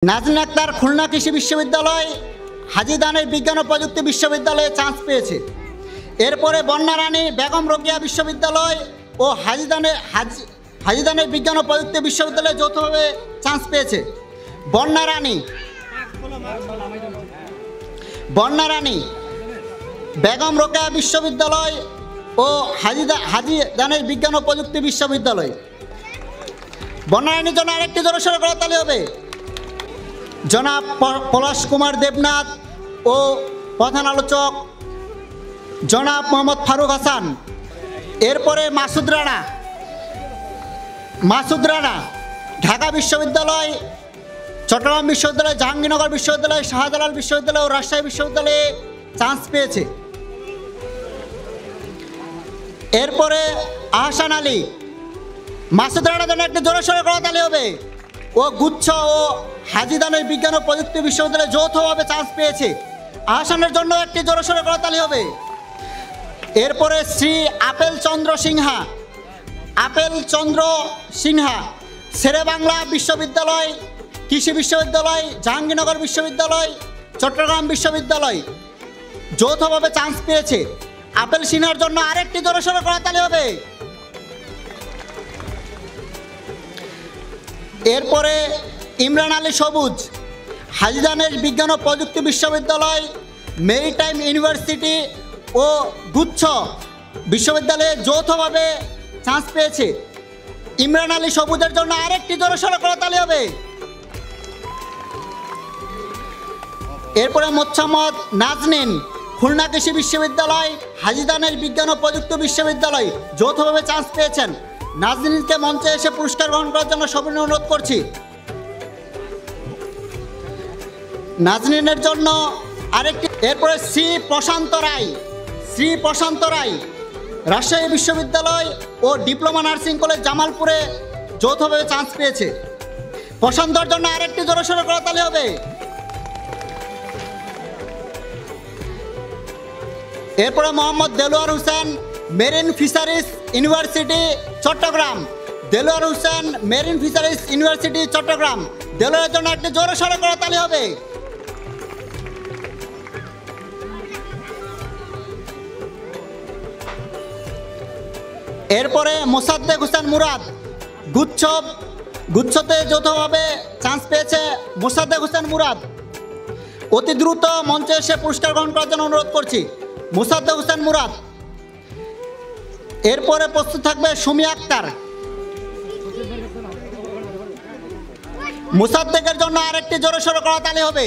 নাজনীন আক্তার খুলনা কৃষি বিশ্ববিদ্যালয়, হাজী দানের বিজ্ঞান ও প্রযুক্তি বিশ্ববিদ্যালয়ে চান্স পেয়েছে। এরপরে বন্যা রানী বেগম রোকেয়া বিশ্ববিদ্যালয় ও হাজী দানের বিজ্ঞান ও প্রযুক্তি বিশ্ববিদ্যালয়ে যৌথভাবে চান্স পেয়েছে। বন্যা রানী বেগম রোকেয়া বিশ্ববিদ্যালয় ও হাজী দানের বিজ্ঞান ও প্রযুক্তি বিশ্ববিদ্যালয়। বন্যা রানীর জন্য আরেকটি জোরসোর করতালি হবে। জনাব পলাশ কুমার দেবনাথ ও প্রধান আলোচক জনাব মোহাম্মদ ফারুক হাসান। এরপরে মাসুদ রানা ঢাকা বিশ্ববিদ্যালয়, চট্টগ্রাম বিশ্ববিদ্যালয়, জাহাঙ্গীরনগর বিশ্ববিদ্যালয়, শাহজালাল বিশ্ববিদ্যালয় ও রাজশাহী বিশ্ববিদ্যালয়ে চান্স পেয়েছে। এরপরে আহসান আলী। মাসুদ রানার জন্য একটি জোরসোরে করতালি হবে। ও গুচ্ছ ও হাজী দানের বিজ্ঞান ও প্রযুক্তি বিশ্ববিদ্যালয়ে যৌথভাবে চান্স পেয়েছে। আহসানের জন্য একটি জোরসোরে করতালি হবে। এরপরে শ্রী আপেল চন্দ্র সিনহা শেরেবাংলা বিশ্ববিদ্যালয়, কৃষি বিশ্ববিদ্যালয়, জাহাঙ্গীরনগর বিশ্ববিদ্যালয়, চট্টগ্রাম বিশ্ববিদ্যালয় যৌথভাবে চান্স পেয়েছে। আপেল সিনহার জন্য আরেকটি জোরসোরে করতালি হবে। এরপরে ইমরান আলী সবুজ, হাজী দানের বিজ্ঞান ও প্রযুক্তি বিশ্ববিদ্যালয়, মেরিটাইম ইউনিভার্সিটি ও গুচ্ছ বিশ্ববিদ্যালয়ে যৌথভাবে চান্স পেয়েছে। ইমরান আলী সবুজের জন্য আরেকটি জোরসোরে করতালি হবে। এরপরে মোছাম্মদ নাজনীন, খুলনা কৃষি বিশ্ববিদ্যালয়, হাজী দানের বিজ্ঞান ও প্রযুক্তি বিশ্ববিদ্যালয় যৌথভাবে চান্স পেয়েছেন। নাজনীনকে মঞ্চে এসে পুরস্কার গ্রহণ করার জন্য সবিনয় অনুরোধ করছি। নাজনীনের জন্য আরেকটি। এরপরে শ্রী প্রশান্ত রায় রাজশাহী বিশ্ববিদ্যালয় ও ডিপ্লোমা নার্সিং কলেজ জামালপুরে যৌথভাবে চান্স পেয়েছে। প্রশান্তর জন্য আরেকটি জোরসোরে করতালি হবে। এরপরে Mohammad Delwar Hossain, marine fisheries university Chattogram. দেলোয়ারের জন্য একটি জোরসোরে করতালি হবে। এরপরে মোসাদ্দেক হোসেন মুরাদ, গুচ্ছতে যৌথভাবে চান্স পেয়েছে মোসাদ্দেক হোসেন মুরাদ। অতি দ্রুত মঞ্চে এসে পুরস্কার গ্রহণ করার জন্য অনুরোধ করছি মোসাদ্দেক হোসেন মুরাদ। এরপরে প্রস্তুত থাকবে সুমি আক্তার। মোসাদ্দেকের জন্য আরেকটি জোরসোরে করতালি হবে।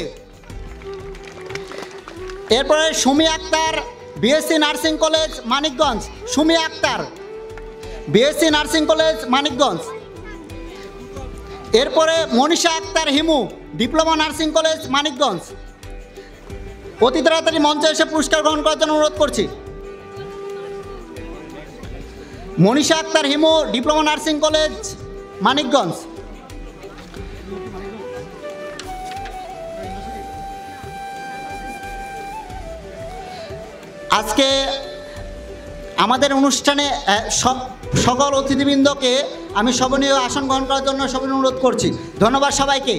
এরপরে Sumi Akter, BSc nursing college Manikganj. Sumi Akter, BSc nursing college Manikganj. এরপরে Manisha Akter Himu, diploma nursing college Manikganj. অতি তাড়াতাড়ি মঞ্চে এসে পুরস্কার গ্রহণ করার জন্য অনুরোধ করছি। Manisha Akter Himu, diploma nursing college Manikganj. আজকে আমাদের অনুষ্ঠানে সকল অতিথিবৃন্দকে আমি সবনীয় আসন গ্রহণ করার জন্য সবিনয় অনুরোধ করছি। ধন্যবাদ সবাইকে।